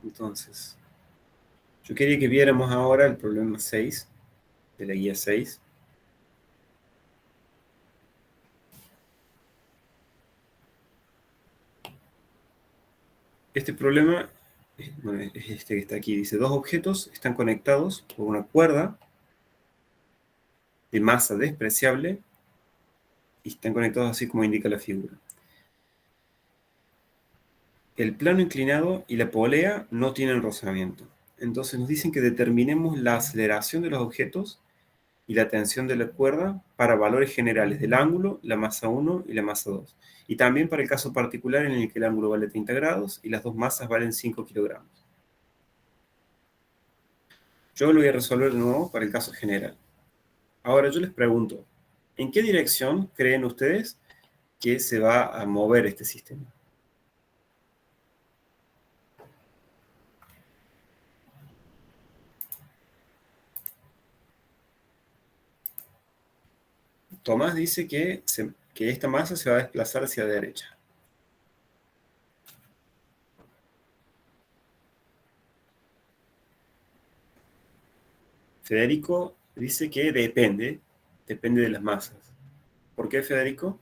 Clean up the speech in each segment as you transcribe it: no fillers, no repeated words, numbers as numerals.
Entonces, yo quería que viéramos ahora el problema 6 de la guía 6. Este problema es este que está aquí. Dice, dos objetos están conectados por una cuerda de masa despreciable y están conectados así como indica la figura. El plano inclinado y la polea no tienen rozamiento. Entonces nos dicen que determinemos la aceleración de los objetos y la tensión de la cuerda para valores generales del ángulo, la masa 1 y la masa 2. Y también para el caso particular en el que el ángulo vale 30 grados y las dos masas valen 5 kilogramos. Yo lo voy a resolver de nuevo para el caso general. Ahora yo les pregunto, ¿en qué dirección creen ustedes que se va a mover este sistema? Tomás dice que esta masa se va a desplazar hacia la derecha. Federico dice que depende de las masas. ¿Por qué, Federico?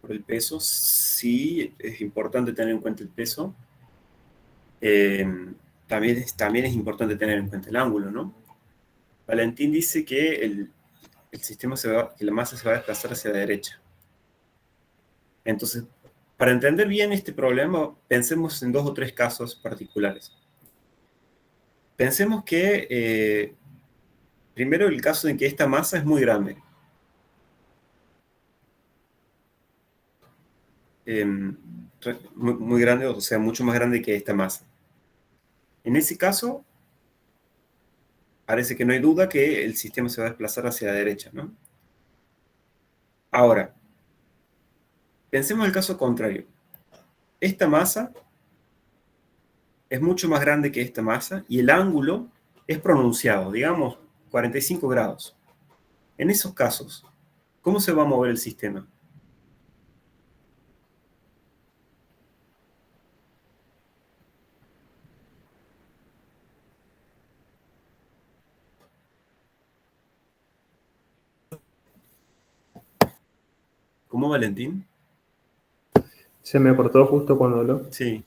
Por el peso, sí, es importante tener en cuenta el peso. También es importante tener en cuenta el ángulo, ¿no? Valentín dice que el sistema que la masa se va a desplazar hacia la derecha. Entonces, para entender bien este problema, pensemos en dos o tres casos particulares. Pensemos que, primero, el caso en que esta masa es muy grande. Muy grande, o sea, mucho más grande que esta masa. En ese caso, parece que no hay duda que el sistema se va a desplazar hacia la derecha, ¿no? Ahora, pensemos el caso contrario. Esta masa es mucho más grande que esta masa y el ángulo es pronunciado, digamos 45 grados. En esos casos, ¿cómo se va a mover el sistema? ¿Cómo, Valentín? Se me cortó justo cuando habló. Sí.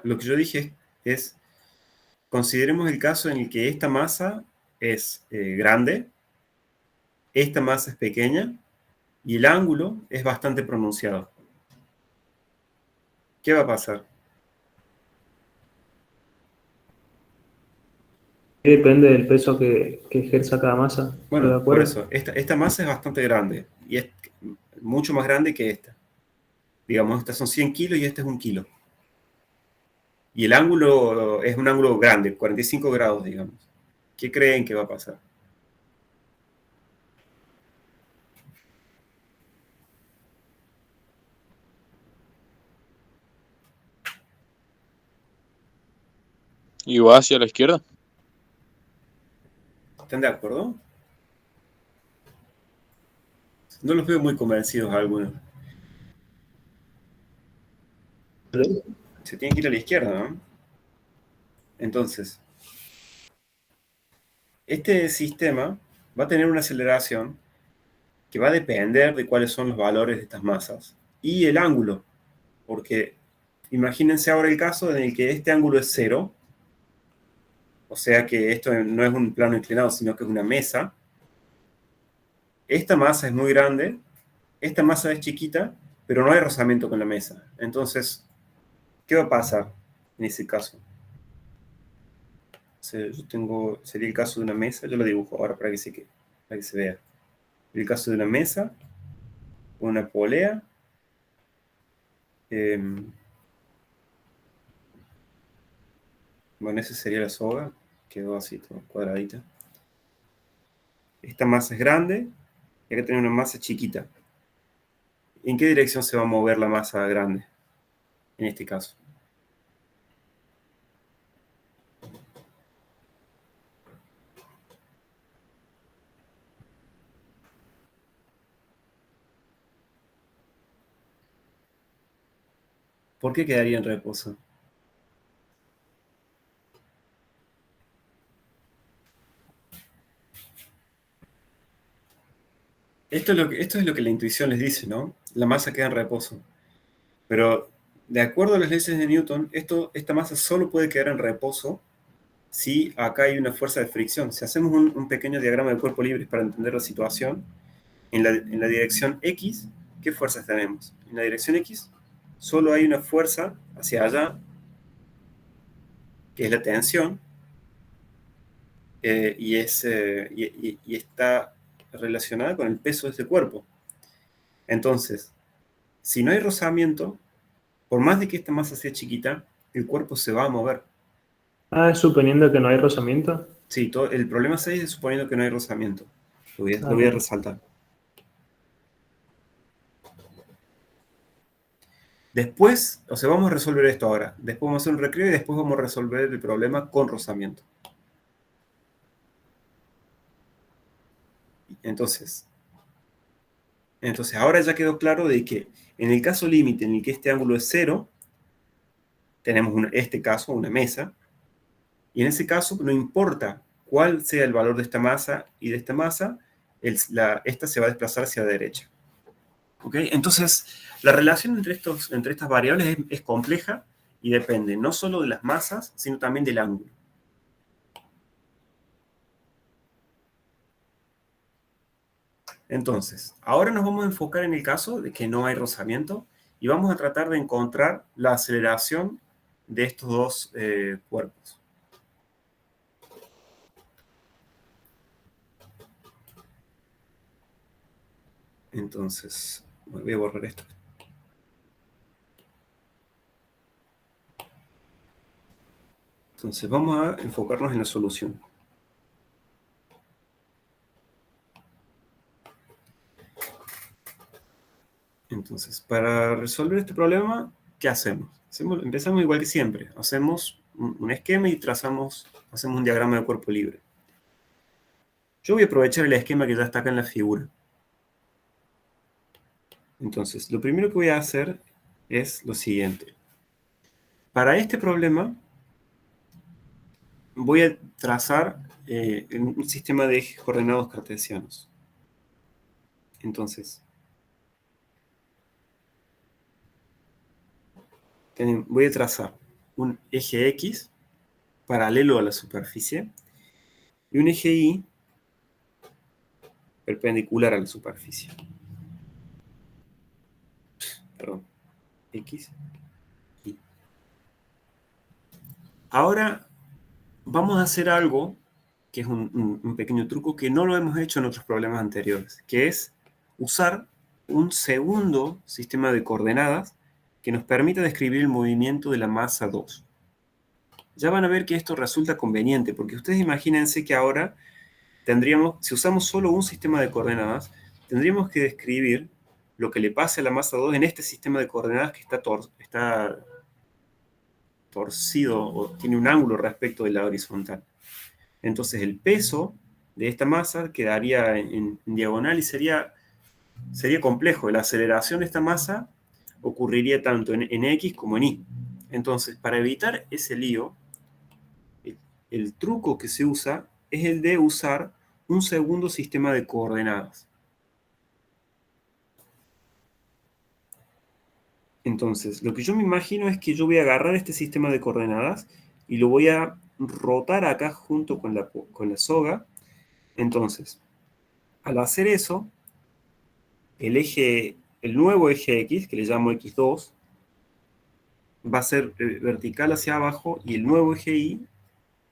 Lo que yo dije es, consideremos el caso en el que esta masa es grande, esta masa es pequeña y el ángulo es bastante pronunciado. ¿Qué va a pasar? Depende del peso que ejerza cada masa, ¿estoy de Bueno, por acuerdo? eso, esta masa es bastante grande y es mucho más grande que esta. Digamos, estas son 100 kilos y este es 1 kilo. Y el ángulo es un ángulo grande, 45 grados, digamos. ¿Qué creen que va a pasar? Y va hacia la izquierda. ¿Están de acuerdo? No los veo muy convencidos a algunos. Se tiene que ir a la izquierda, ¿no? Entonces, este sistema va a tener una aceleración que va a depender de cuáles son los valores de estas masas y el ángulo, porque imagínense ahora el caso en el que este ángulo es cero, o sea que esto no es un plano inclinado, sino que es una mesa. Esta masa es muy grande, esta masa es chiquita, pero no hay rozamiento con la mesa. Entonces, ¿qué va a pasar en ese caso? Sería el caso de una mesa, yo lo dibujo ahora para que se vea. El caso de una mesa, una polea, bueno, esa sería la soga, quedó así, todo cuadradita. Esta masa es grande y acá tenemos una masa chiquita. ¿En qué dirección se va a mover la masa grande en este caso? ¿Por qué quedaría en reposo? Esto es lo que la intuición les dice, ¿no? La masa queda en reposo. Pero de acuerdo a las leyes de Newton, esta masa solo puede quedar en reposo si acá hay una fuerza de fricción. Si hacemos un pequeño diagrama de cuerpo libre para entender la situación, en la dirección X, ¿qué fuerzas tenemos? En la dirección X solo hay una fuerza hacia allá, que es la tensión, y está relacionada con el peso de ese cuerpo. Entonces, si no hay rozamiento, por más de que esta masa sea chiquita, el cuerpo se va a mover. Ah, es suponiendo que no hay rozamiento. Sí, el problema 6 es suponiendo que no hay rozamiento. Ah, Lo voy a bien. resaltar. Después, o sea, vamos a resolver esto ahora. Después vamos a hacer un recreo y después vamos a resolver el problema con rozamiento. Entonces ahora ya quedó claro de que en el caso límite en el que este ángulo es 0, tenemos este caso, una mesa, y en ese caso no importa cuál sea el valor de esta masa y de esta masa, esta se va a desplazar hacia la derecha. ¿Ok? Entonces, la relación entre estas variables es compleja y depende no solo de las masas, sino también del ángulo. Entonces, ahora nos vamos a enfocar en el caso de que no hay rozamiento y vamos a tratar de encontrar la aceleración de estos dos cuerpos. Entonces, voy a borrar esto. Entonces, vamos a enfocarnos en la solución. Entonces, para resolver este problema, ¿qué hacemos? Empezamos igual que siempre. Hacemos un esquema y hacemos un diagrama de cuerpo libre. Yo voy a aprovechar el esquema que ya está acá en la figura. Entonces, lo primero que voy a hacer es lo siguiente. Para este problema, voy a trazar un sistema de ejes coordenados cartesianos. Entonces, voy a trazar un eje X paralelo a la superficie y un eje Y perpendicular a la superficie. Perdón, X, Y. Ahora vamos a hacer algo que es un pequeño truco que no lo hemos hecho en otros problemas anteriores, que es usar un segundo sistema de coordenadas que nos permita describir el movimiento de la masa 2. Ya van a ver que esto resulta conveniente, porque ustedes imagínense que ahora si usamos solo un sistema de coordenadas, tendríamos que describir lo que le pase a la masa 2 en este sistema de coordenadas que está torcido o tiene un ángulo respecto de la horizontal. Entonces el peso de esta masa quedaría en diagonal y sería complejo. La aceleración de esta masa ocurriría tanto en X como en Y. Entonces, para evitar ese lío, el truco que se usa es el de usar un segundo sistema de coordenadas. Entonces, lo que yo me imagino es que yo voy a agarrar este sistema de coordenadas y lo voy a rotar acá junto con la soga. Entonces, al hacer eso, el nuevo eje X, que le llamo X2, va a ser vertical hacia abajo y el nuevo eje Y,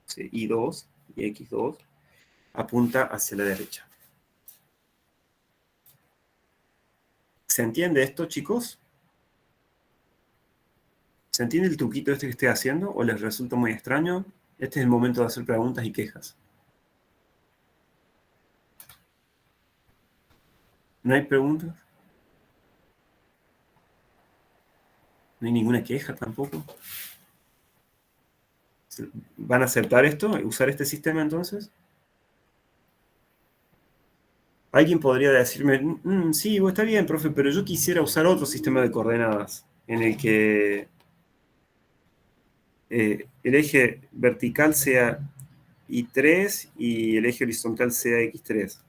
Y2 y X2, apunta hacia la derecha. ¿Se entiende esto, chicos? ¿Se entiende el truquito este que estoy haciendo o les resulta muy extraño? Este es el momento de hacer preguntas y quejas. ¿No hay preguntas? ¿No hay ninguna queja tampoco? ¿Van a aceptar esto? ¿Usar este sistema entonces? Alguien podría decirme, sí, está bien, profe, pero yo quisiera usar otro sistema de coordenadas en el que el eje vertical sea Y3 y el eje horizontal sea X3.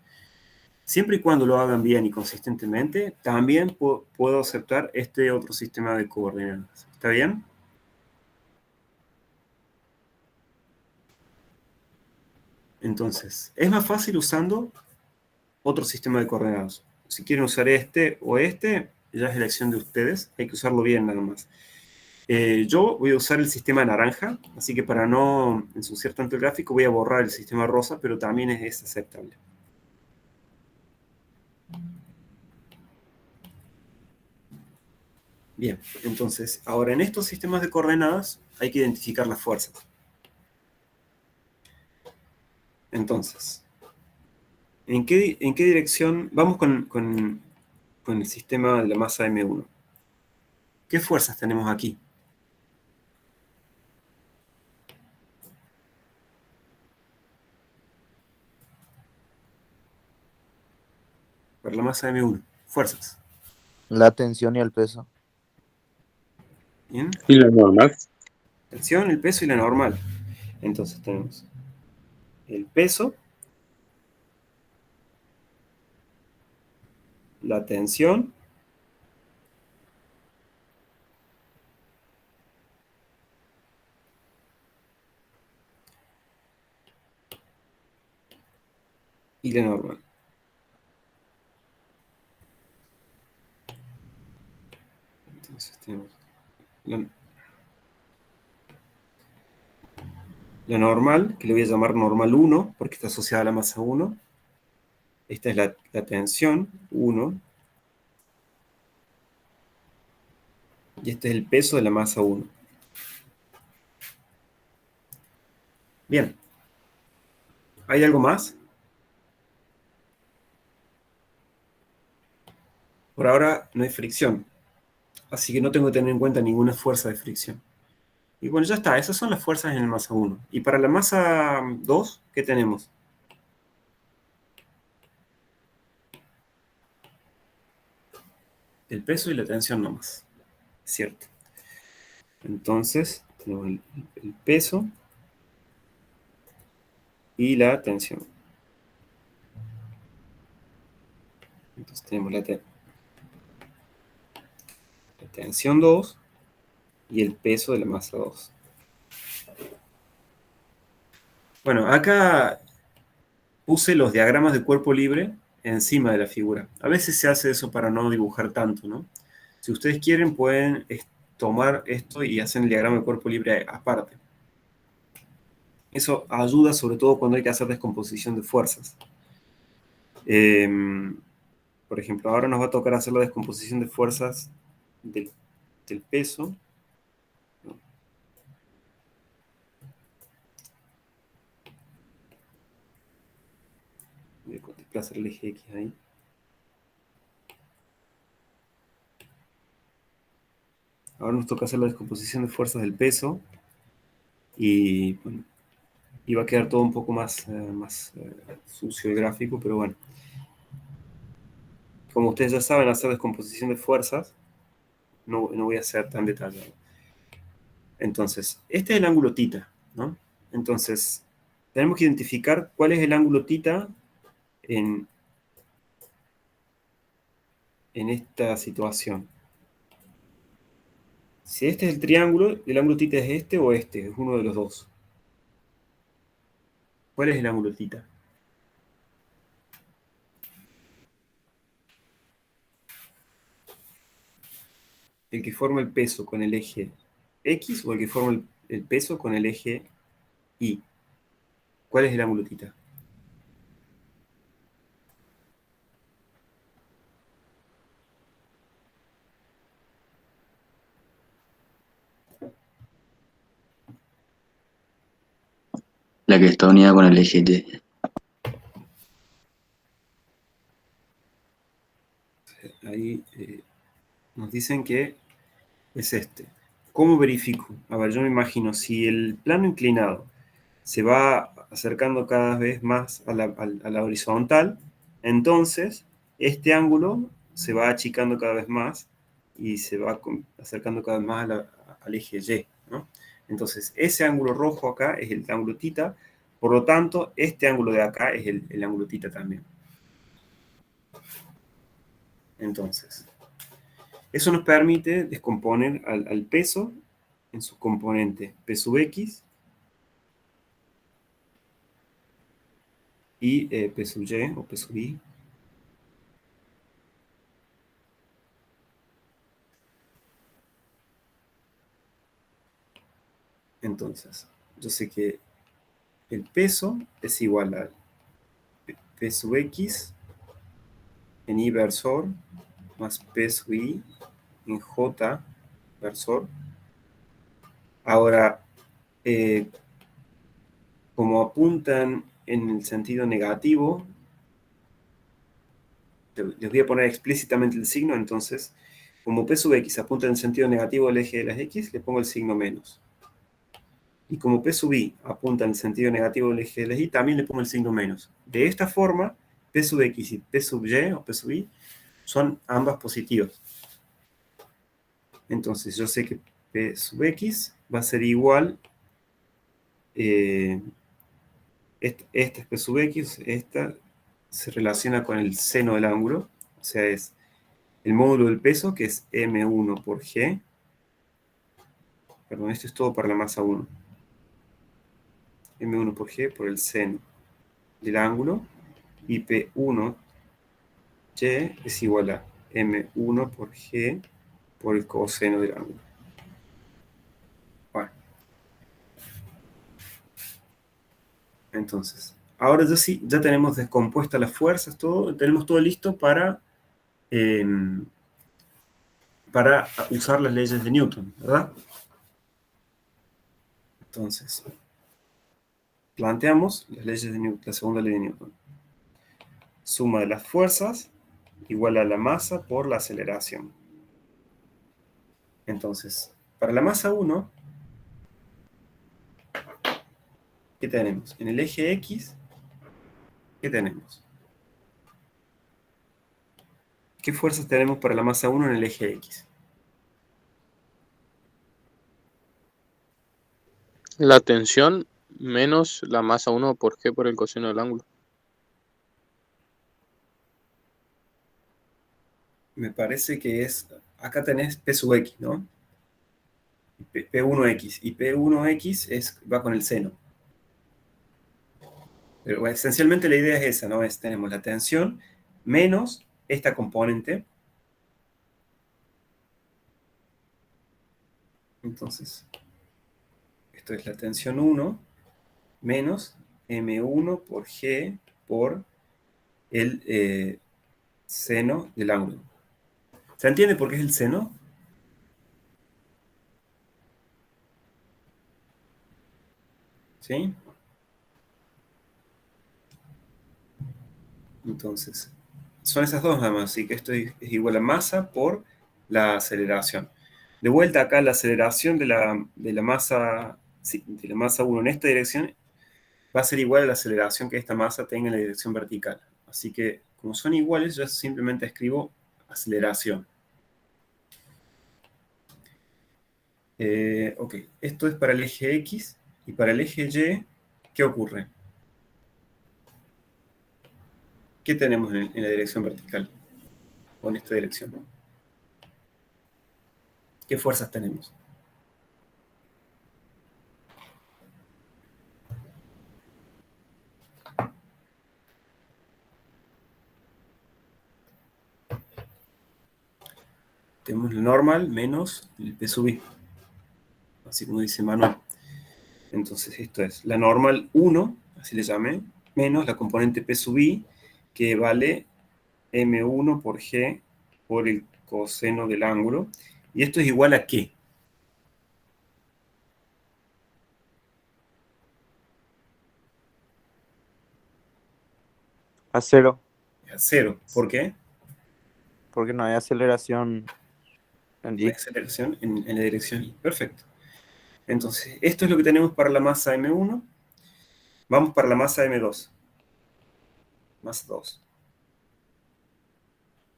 Siempre y cuando lo hagan bien y consistentemente, también puedo aceptar este otro sistema de coordenadas. ¿Está bien? Entonces, es más fácil usando otro sistema de coordenadas. Si quieren usar este o este, ya es elección de ustedes. Hay que usarlo bien nada más. Yo voy a usar el sistema naranja, así que para no ensuciar tanto el gráfico voy a borrar el sistema rosa, pero también es aceptable. Bien, entonces, ahora en estos sistemas de coordenadas hay que identificar las fuerzas. Entonces, ¿en qué dirección? Vamos con el sistema de la masa M1. ¿Qué fuerzas tenemos aquí? Para la masa M1. Fuerzas. La tensión y el peso. ¿Bien? ¿Y la normal? Tensión, el peso y la normal. Entonces tenemos el peso, la tensión y la normal. Entonces tenemos la normal, que le voy a llamar normal 1, porque está asociada a la masa 1. Esta es la tensión, 1. Y este es el peso de la masa 1. Bien. ¿Hay algo más? Por ahora no hay fricción. Así que no tengo que tener en cuenta ninguna fuerza de fricción. Y bueno, ya está. Esas son las fuerzas en la masa 1. Y para la masa 2, ¿qué tenemos? El peso y la tensión nomás. ¿Cierto? Entonces, tenemos el peso y la tensión. Entonces tenemos la tensión 2 y el peso de la masa 2. Bueno, acá puse los diagramas de cuerpo libre encima de la figura. A veces se hace eso para no dibujar tanto, ¿no? Si ustedes quieren, pueden tomar esto y hacer el diagrama de cuerpo libre aparte. Eso ayuda sobre todo cuando hay que hacer descomposición de fuerzas. Por ejemplo, ahora nos va a tocar hacer la descomposición de fuerzas del peso. Voy a desplazar el eje X ahí. Ahora nos toca hacer la descomposición de fuerzas del peso. Y bueno, va a quedar todo un poco más sucio el gráfico, pero bueno. Como ustedes ya saben hacer descomposición de fuerzas, no voy a ser tan detallado. Entonces, este es el ángulo θ, ¿no? Entonces, tenemos que identificar cuál es el ángulo θ en esta situación. Si este es el triángulo, el ángulo θ es este o este, es uno de los dos. ¿Cuál es el ángulo θ? ¿El que forma el peso con el eje X o el que forma el peso con el eje Y? ¿Cuál es el ángulo θ? La que está unida con el eje Y. Ahí nos dicen que es este. ¿Cómo verifico? A ver, yo me imagino, si el plano inclinado se va acercando cada vez más a la horizontal, entonces este ángulo se va achicando cada vez más y se va acercando cada vez más al eje Y, ¿no? Entonces, ese ángulo rojo acá es el ángulo tita, por lo tanto, este ángulo de acá es el ángulo tita también. Entonces, eso nos permite descomponer al peso en su componente P sub X y P sub Y o P sub Y. Entonces, yo sé que el peso es igual a P sub X en Y versor más P sub Y en J versor. Ahora, como apuntan en el sentido negativo, les voy a poner explícitamente el signo, entonces, como P sub X apunta en el sentido negativo del eje de las X, le pongo el signo menos. Y como P sub Y apunta en el sentido negativo del eje de las Y, también le pongo el signo menos. De esta forma, P sub X y P sub Y o P sub Y son ambas positivas. Entonces, yo sé que P sub X va a ser igual, esta es P sub X, esta se relaciona con el seno del ángulo, o sea, es el módulo del peso, que es M1 por G. Perdón, esto es todo para la masa 1. M1 por G por el seno del ángulo, y P1Y es igual a M1 por G por el coseno del ángulo. Bueno. Entonces, ahora ya sí, ya tenemos descompuestas las fuerzas, todo, tenemos todo listo para usar las leyes de Newton, ¿verdad? Entonces, planteamos las leyes de Newton, la segunda ley de Newton. Suma de las fuerzas igual a la masa por la aceleración. Entonces, para la masa 1, ¿qué tenemos? En el eje X, ¿qué tenemos? ¿Qué fuerzas tenemos para la masa 1 en el eje X? La tensión menos la masa 1 por G por el coseno del ángulo. Me parece que es, acá tenés P sub X, ¿no? P1X, y P1X va con el seno. Pero bueno, esencialmente la idea es esa, ¿no? Tenemos la tensión menos esta componente. Entonces, esto es la tensión 1 menos M1 por G por el seno del ángulo. ¿Se entiende por qué es el seno? ¿Sí? Entonces, son esas dos nada más, así que esto es igual a masa por la aceleración. De vuelta acá, la aceleración de la masa, sí, de la masa 1 en esta dirección va a ser igual a la aceleración que esta masa tenga en la dirección vertical. Así que, como son iguales, yo simplemente escribo aceleración. Ok, esto es para el eje X, y para el eje Y, ¿qué ocurre? ¿Qué tenemos en la dirección vertical? O en esta dirección, ¿no? ¿Qué fuerzas tenemos? Tenemos el normal menos el P sub I, así como dice Manuel. Entonces esto es la normal 1, así le llamé, menos la componente P sub I, que vale M1 por G por el coseno del ángulo. ¿Y esto es igual a qué? A cero, A 0. ¿Por qué? porque no hay aceleración en La Y. aceleración en la dirección Y. Perfecto. Entonces, esto es lo que tenemos para la masa M1. Vamos para la masa M2. Masa 2.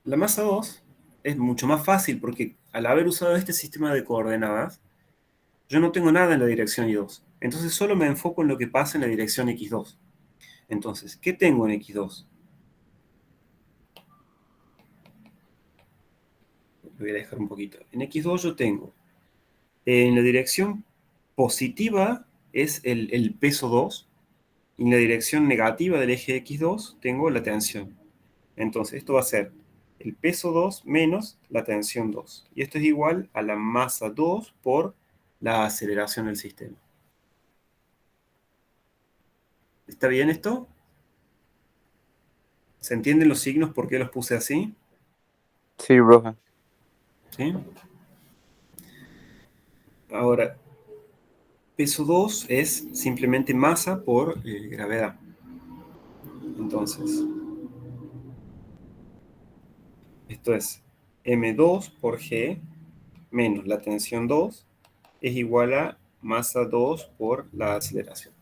La masa 2 es mucho más fácil porque al haber usado este sistema de coordenadas, yo no tengo nada en la dirección y2. Entonces solo me enfoco en lo que pasa en la dirección x2. Entonces, ¿qué tengo en x2? Lo voy a dejar un poquito. En x2 yo tengo, en la dirección positiva es el peso 2, y en la dirección negativa del eje x2 tengo la tensión. Entonces, esto va a ser el peso 2 menos la tensión 2. Y esto es igual a la masa 2 por la aceleración del sistema. ¿Está bien esto? ¿Se entienden los signos por qué los puse así? Sí, profe. ¿Sí? Ahora, peso 2 es simplemente masa por gravedad. Entonces, esto es m2 por g menos la tensión 2 es igual a masa 2 por la aceleración.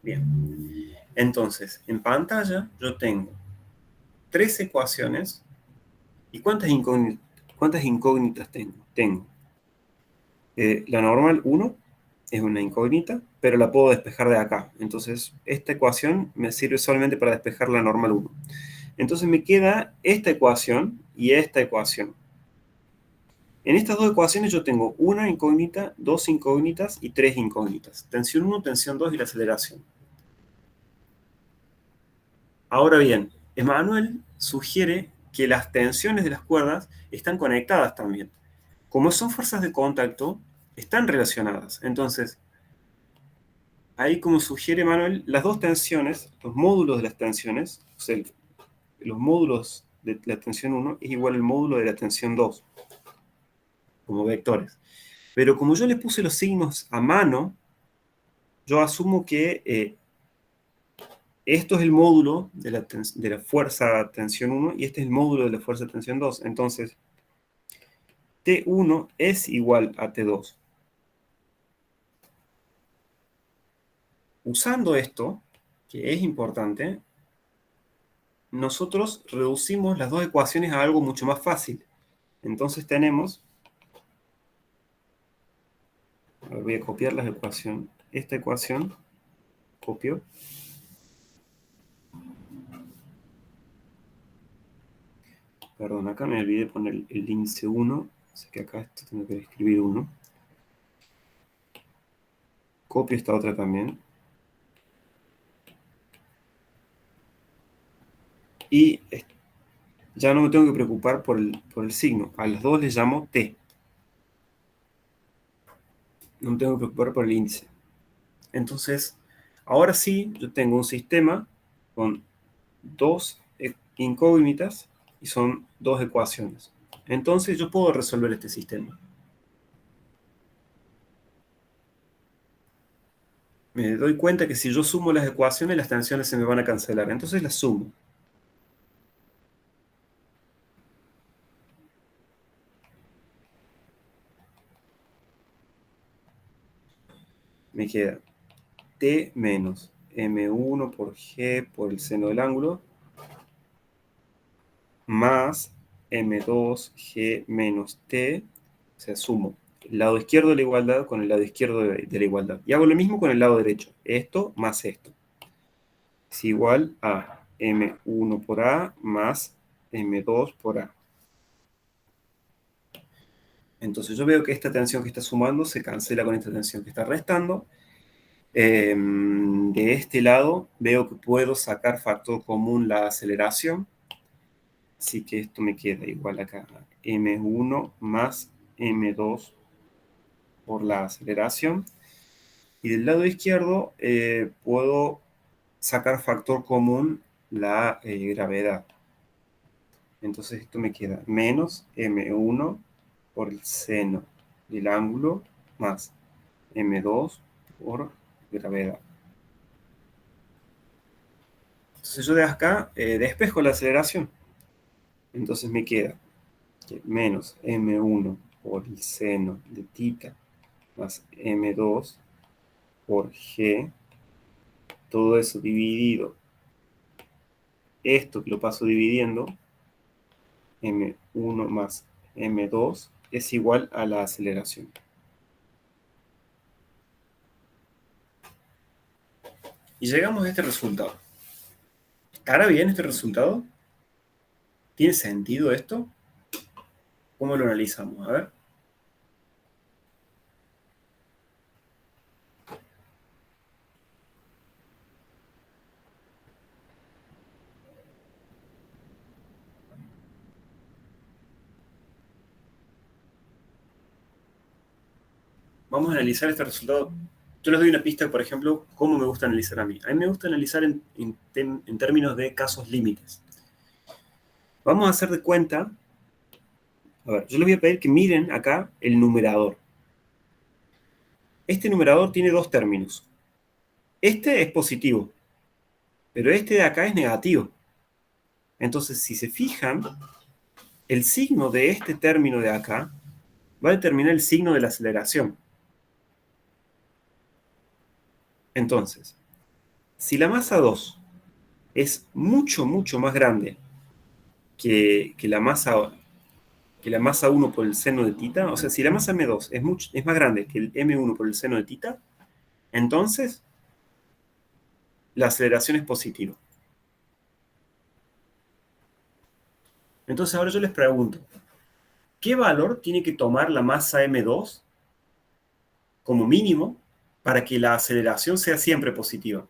Bien. Entonces, en pantalla yo tengo 3 ecuaciones. ¿Y cuántas incógnitas tengo? Tengo la normal 1 es una incógnita, pero la puedo despejar de acá. Entonces, esta ecuación me sirve solamente para despejar la normal 1. Entonces me queda esta ecuación y esta ecuación. En estas dos ecuaciones yo tengo una incógnita, dos incógnitas y tres incógnitas. Tensión 1, tensión 2 y la aceleración. Ahora bien, Emmanuel sugiere que las tensiones de las cuerdas están conectadas también. Como son fuerzas de contacto, están relacionadas. Entonces, ahí como sugiere Emmanuel, las dos tensiones, los módulos de las tensiones, o sea, los módulos de la tensión 1 es igual al módulo de la tensión 2, como vectores. Pero como yo le puse los signos a mano, yo asumo que esto es el módulo de la fuerza tensión 1 y este es el módulo de la fuerza tensión 2. Entonces, T1 es igual a T2. Usando esto, que es importante, nosotros reducimos las dos ecuaciones a algo mucho más fácil. Entonces tenemos, voy a copiar la ecuación, esta ecuación, copio, perdón, acá me olvidé poner el índice 1, así que acá esto tengo que escribir 1. Copio esta otra también. Y ya no me tengo que preocupar por el signo. A los dos les llamo T. No me tengo que preocupar por el índice. Entonces, ahora sí, yo tengo un sistema con dos incógnitas y son dos ecuaciones. Entonces, yo puedo resolver este sistema. Me doy cuenta que si yo sumo las ecuaciones, las tensiones se me van a cancelar. Entonces las sumo. Me queda T menos M1 por G por el seno del ángulo más M2G menos T, o sea, sumo el lado izquierdo de la igualdad con el lado izquierdo de la igualdad. Y hago lo mismo con el lado derecho. Esto más esto. Es igual a M1 por A más M2 por A. Entonces yo veo que esta tensión que está sumando se cancela con esta tensión que está restando. De este lado veo que puedo sacar factor común la aceleración. Así que esto me queda igual acá a M1 más M2 por la aceleración. Y del lado izquierdo puedo sacar factor común la gravedad. Entonces esto me queda menos M1 por el seno del ángulo más M2 por gravedad. Entonces yo de acá despejo la aceleración. Entonces me queda que menos M1 por el seno de θ más M2 por G, todo eso dividido. Esto que lo paso dividiendo, M1 más M2 es igual a la aceleración. Y llegamos a este resultado. ¿Estará bien este resultado? ¿Tiene sentido esto? ¿Cómo lo analizamos? A ver. Vamos a analizar este resultado. Yo les doy una pista, por ejemplo, cómo me gusta analizar a mí. A mí me gusta analizar en términos de casos límites. Vamos a hacer de cuenta. A ver, yo les voy a pedir que miren acá el numerador. Este numerador tiene dos términos. Este es positivo, pero este de acá es negativo. Entonces, si se fijan, el signo de este término de acá va a determinar el signo de la aceleración. Entonces, si la masa 2 es mucho, mucho más grande que la masa 1 por el seno de tita, o sea, si la masa M2 es más grande que el M1 por el seno de tita, entonces la aceleración es positiva. Entonces ahora yo les pregunto, ¿qué valor tiene que tomar la masa M2 como mínimo para que la aceleración sea siempre positiva?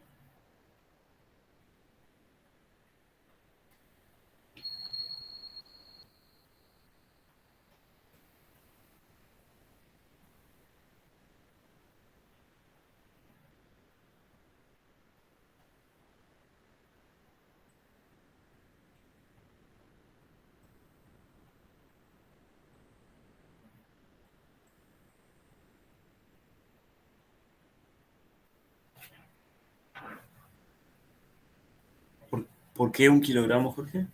¿Por qué 1 kilogramo, Jorge?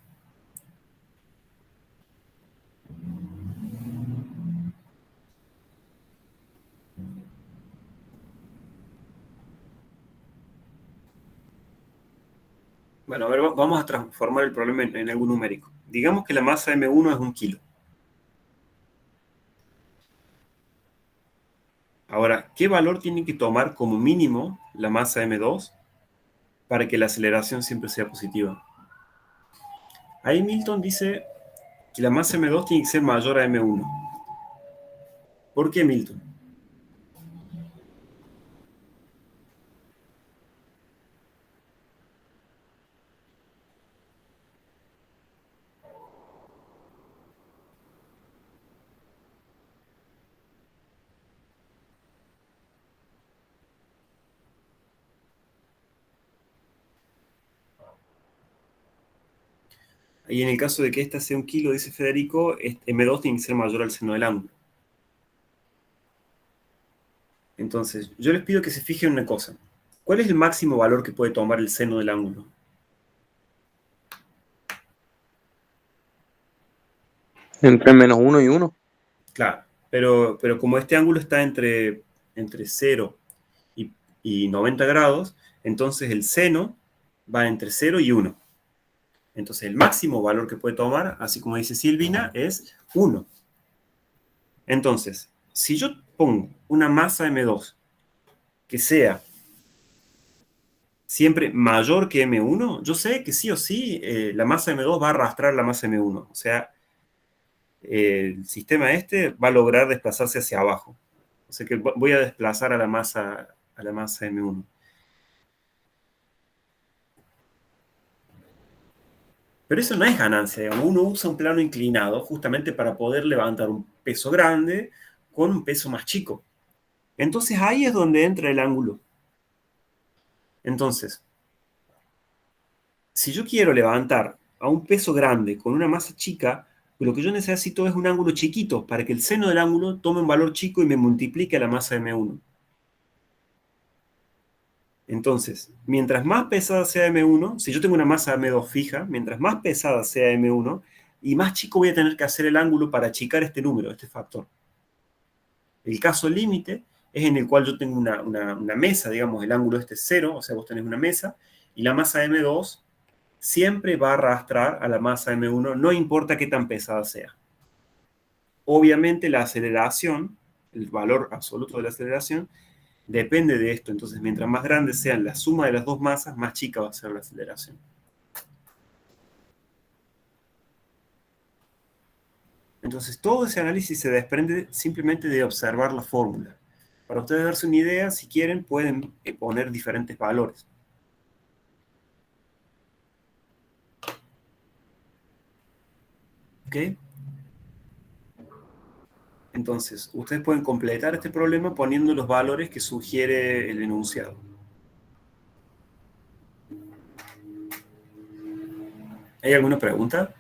Bueno, a ver, vamos a transformar el problema en algo numérico. Digamos que la masa M1 es 1 kilo. Ahora, ¿qué valor tiene que tomar como mínimo la masa M2 para que la aceleración siempre sea positiva? Ahí Milton dice que la masa M2 tiene que ser mayor a M1. ¿Por qué, Milton? Y en el caso de que esta sea 1 kilo, dice Federico, M2 tiene que ser mayor al seno del ángulo. Entonces, yo les pido que se fijen en una cosa. ¿Cuál es el máximo valor que puede tomar el seno del ángulo? Entre -1 y 1. Claro, pero como este ángulo está entre 0 y 90 grados, entonces el seno va entre 0 y 1. Entonces el máximo valor que puede tomar, así como dice Silvina, es 1. Entonces, si yo pongo una masa M2 que sea siempre mayor que M1, yo sé que sí o sí la masa M2 va a arrastrar la masa M1. O sea, el sistema este va a lograr desplazarse hacia abajo. O sea que voy a desplazar a la masa M1. Pero eso no es ganancia, digamos. Uno usa un plano inclinado justamente para poder levantar un peso grande con un peso más chico. Entonces ahí es donde entra el ángulo. Entonces, si yo quiero levantar a un peso grande con una masa chica, lo que yo necesito es un ángulo chiquito para que el seno del ángulo tome un valor chico y me multiplique a la masa M1. Entonces, mientras más pesada sea M1, si yo tengo una masa M2 fija, mientras más pesada sea M1, y más chico voy a tener que hacer el ángulo para achicar este número, este factor. El caso límite es en el cual yo tengo una mesa, digamos, el ángulo este es 0, o sea, vos tenés una mesa, y la masa M2 siempre va a arrastrar a la masa M1, no importa qué tan pesada sea. Obviamente la aceleración, el valor absoluto de la aceleración, depende de esto. Entonces, mientras más grandes sean la suma de las dos masas, más chica va a ser la aceleración. Entonces, todo ese análisis se desprende simplemente de observar la fórmula. Para ustedes darse una idea, si quieren, pueden poner diferentes valores. ¿Ok? Entonces, ustedes pueden completar este problema poniendo los valores que sugiere el enunciado. ¿Hay alguna pregunta?